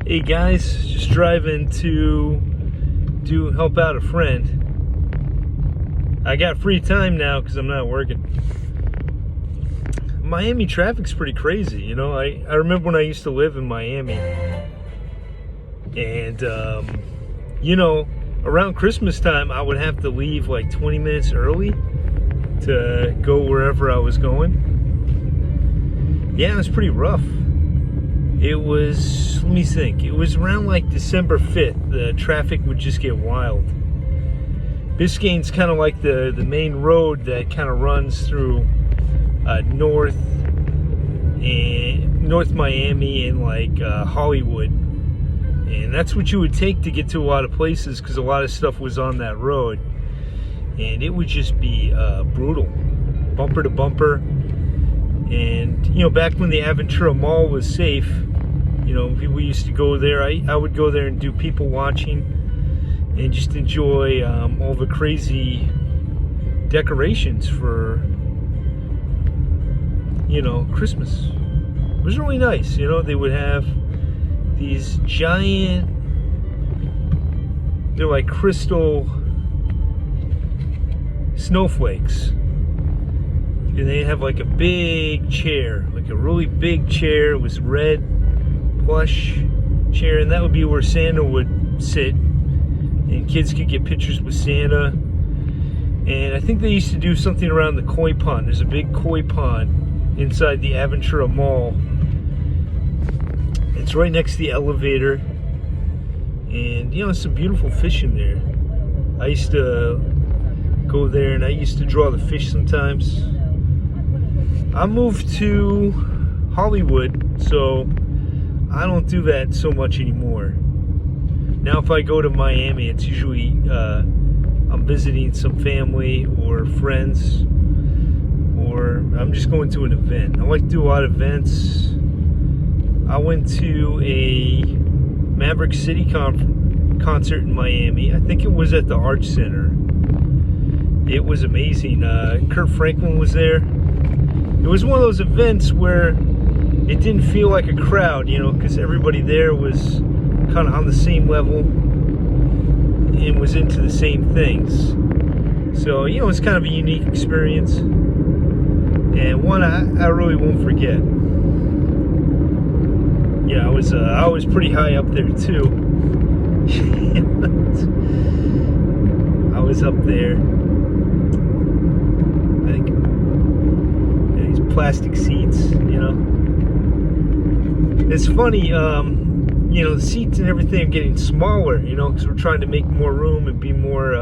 Hey guys, just driving to help out a friend. I got free time now because I'm not working. Miami traffic's pretty crazy, you know. I remember when I used to live in Miami, and you know, around Christmas time I would have to leave like 20 minutes early to go wherever I was going. Yeah, it was pretty rough. It was, let me think, it was around like December 5th. The traffic would just get wild. Biscayne's kind of like the main road that kind of runs through North Miami and like Hollywood. And that's what you would take to get to a lot of places because a lot of stuff was on that road. And it would just be brutal, bumper to bumper. And, you know, back when the Aventura Mall was safe, you know, we used to go there. I would go there and do people watching and just enjoy all the crazy decorations for, you know, Christmas. It was really nice. You know, they would have these giant, they're like crystal snowflakes. And they have like a big chair, like a really big chair. It was red plush chair, and that would be where Santa would sit, and kids could get pictures with Santa. And I think they used to do something around the koi pond. There's a big koi pond inside the Aventura Mall. It's right next to the elevator, and you know, it's some beautiful fish in there. I used to go there and I used to draw the fish sometimes. I moved to Hollywood, so I don't do that so much anymore. Now if I go to Miami, it's usually I'm visiting some family or friends, or I'm just going to an event. I like to do a lot of events. I went to a Maverick City concert in Miami. I think it was at the Arch Center. It was amazing. Kirk Franklin was there. It was one of those events where it didn't feel like a crowd, you know, because everybody there was kind of on the same level and was into the same things. So, you know, it's kind of a unique experience, and one I really won't forget. Yeah, I was pretty high up there too. I was up there. I think these plastic seats, you know. It's funny, you know, the seats and everything are getting smaller, you know, because we're trying to make more room and be more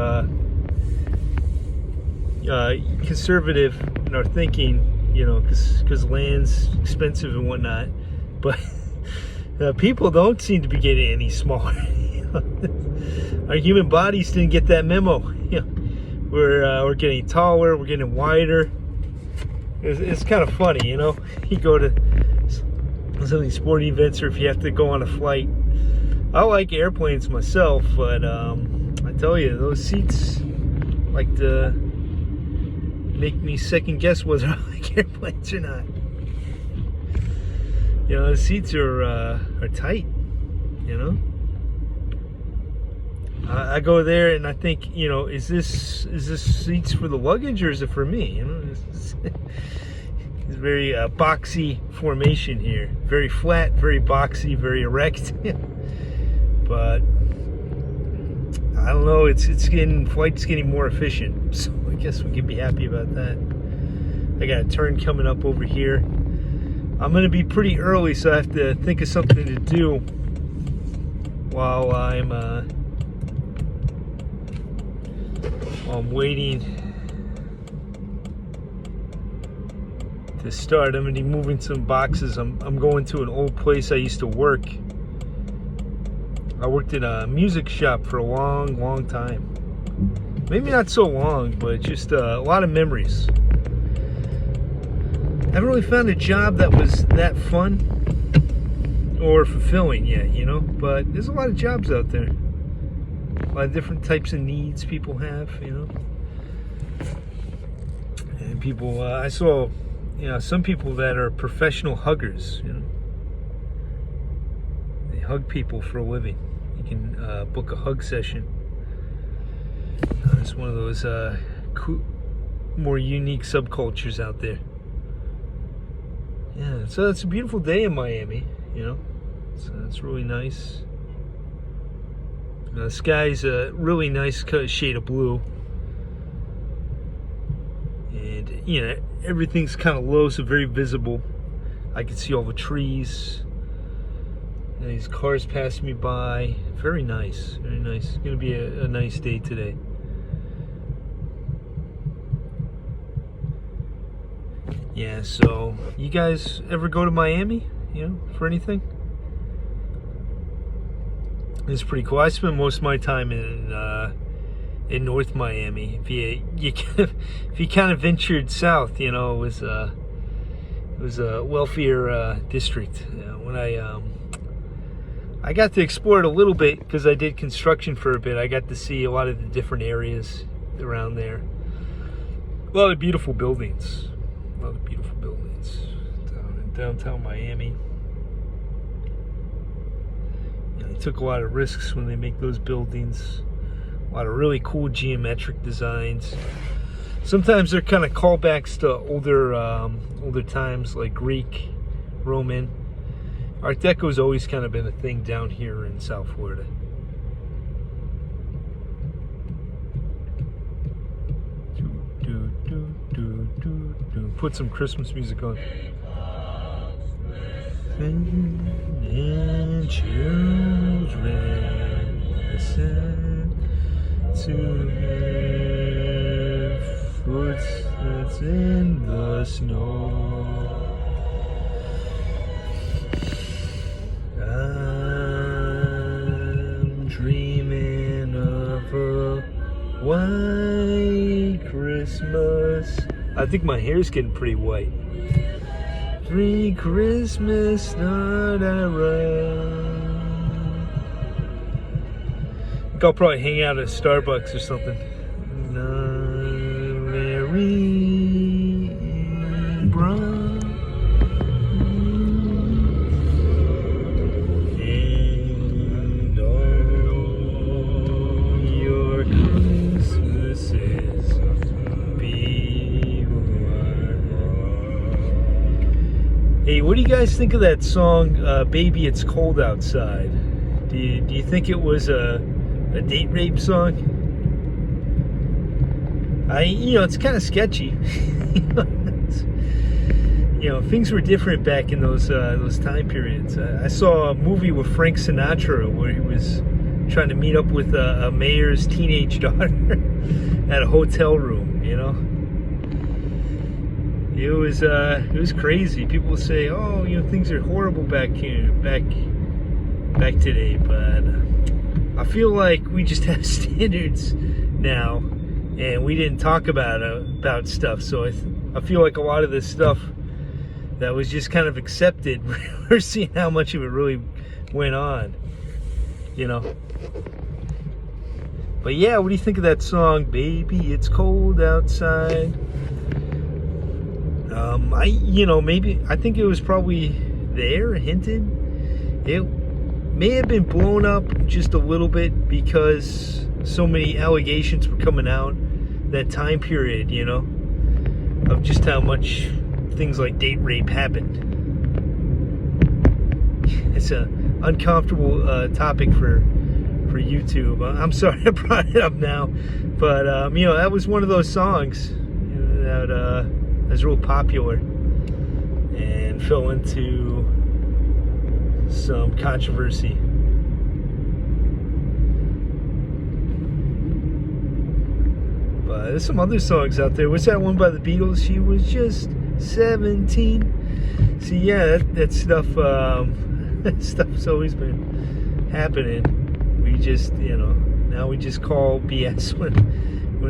conservative in our thinking, you know, because land's expensive and whatnot. But people don't seem to be getting any smaller. Our human bodies didn't get that memo. You know, we're getting taller, we're getting wider. It's kind of funny, you know. You go to some of these sporting events, or if you have to go on a flight. I like airplanes myself, but I tell you, those seats like to make me second guess whether I like airplanes or not. You know, the seats are tight, you know. I go there and I think, you know, is this seats for the luggage or is it for me? You know, it's very boxy formation here. Very flat, very boxy, very erect. But I don't know. Flight's getting more efficient, so I guess we can be happy about that. I got a turn coming up over here. I'm gonna be pretty early, so I have to think of something to do while I'm waiting to start. I'm gonna be moving some boxes. I'm going to an old place I used to work. I worked in a music shop for a long time. Maybe not so long, but just a lot of memories. I haven't really found a job that was that fun or fulfilling yet, you know, but there's a lot of jobs out there. A lot of different types of needs people have, you know. And people, I saw, you know, some people that are professional huggers, you know. They hug people for a living. You can book a hug session. It's one of those cool, more unique subcultures out there. Yeah, so it's a beautiful day in Miami, you know. So it's really nice. The sky's a really nice shade of blue. And, you know, everything's kind of low, so very visible. I can see all the trees. And these cars passing me by. Very nice, very nice. It's going to be a nice day today. Yeah, so you guys ever go to Miami, you know, for anything? It's pretty cool. I spent most of my time in North Miami. If you kind of ventured south, you know, it was a wealthier district. When I got to explore it a little bit because I did construction for a bit. I got to see a lot of the different areas around there. A lot of beautiful buildings. A lot of beautiful buildings down in downtown Miami. They took a lot of risks when they make those buildings. A lot of really cool geometric designs. Sometimes they're kind of callbacks to older times, like Greek, Roman. Art Deco's always kind of been a thing down here in South Florida. Put some Christmas music on. And children listen to hear footsteps in the snow. I'm dreaming of a white Christmas. I think my hair's getting pretty white. 3 Christmas not around. I think I'll probably hang out at Starbucks or something. Mary Brown. And all your Christmases be mine. Hey, what do you guys think of that song, Baby It's Cold Outside? Do you think it was a date rape song? It's kind of sketchy. Things were different back in those time periods. I saw a movie with Frank Sinatra where he was trying to meet up with a mayor's teenage daughter at a hotel room. It was crazy. People say, "Oh, things are horrible back today," but I feel like we just have standards now, and we didn't talk about stuff. So I feel like a lot of this stuff that was just kind of accepted, we're seeing how much of it really went on, But yeah, what do you think of that song, Baby It's Cold Outside? I think it was probably there, hinted. It may have been blown up just a little bit because so many allegations were coming out that time period, of just how much things like date rape happened. It's an uncomfortable topic for YouTube. I'm sorry I brought it up now, but that was one of those songs that was real popular and fell into some controversy. But there's some other songs out there. What's that one by the Beatles? She was just 17. See, yeah, that stuff. That stuff's always been happening. We just, now we just call BS when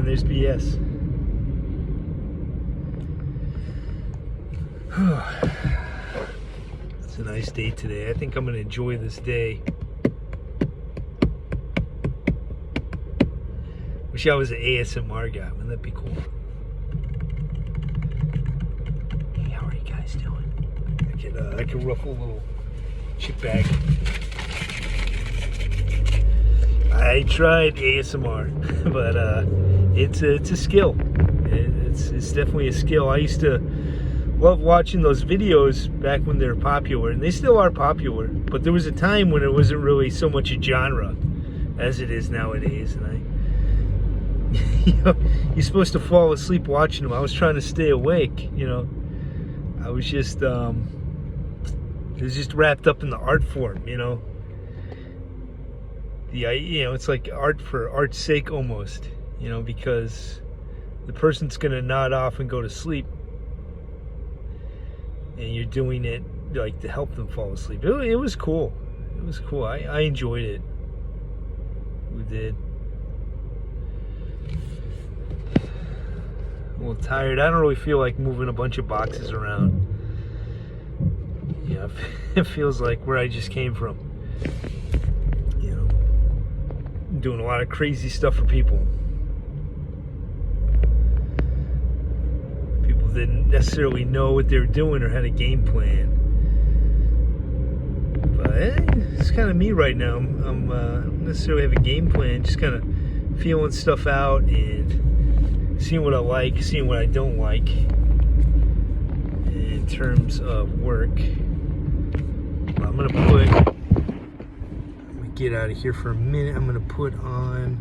there's BS. It's a nice day today. I think I'm gonna enjoy this day. Wish I was an ASMR guy. Wouldn't that be cool? Hey, how are you guys doing? I can ruffle a little chip bag. I tried ASMR, but it's a skill. It's definitely a skill. I used to love watching those videos back when they were popular, and they still are popular. But there was a time when it wasn't really so much a genre as it is nowadays, and you're supposed to fall asleep watching them. I was trying to stay awake, I was just it was just wrapped up in the art form, it's like art for art's sake almost, because the person's gonna nod off and go to sleep, and you're doing it like to help them fall asleep. It was cool. It was cool. I enjoyed it. We did. A little tired. I don't really feel like moving a bunch of boxes around. It feels like where I just came from. Doing a lot of crazy stuff for people. People didn't necessarily know what they were doing or had a game plan. But it's kind of me right now. I'm don't necessarily have a game plan, just kind of feeling stuff out and seeing what I like, seeing what I don't like in terms of work. I'm gonna get out of here for a minute. I'm gonna put on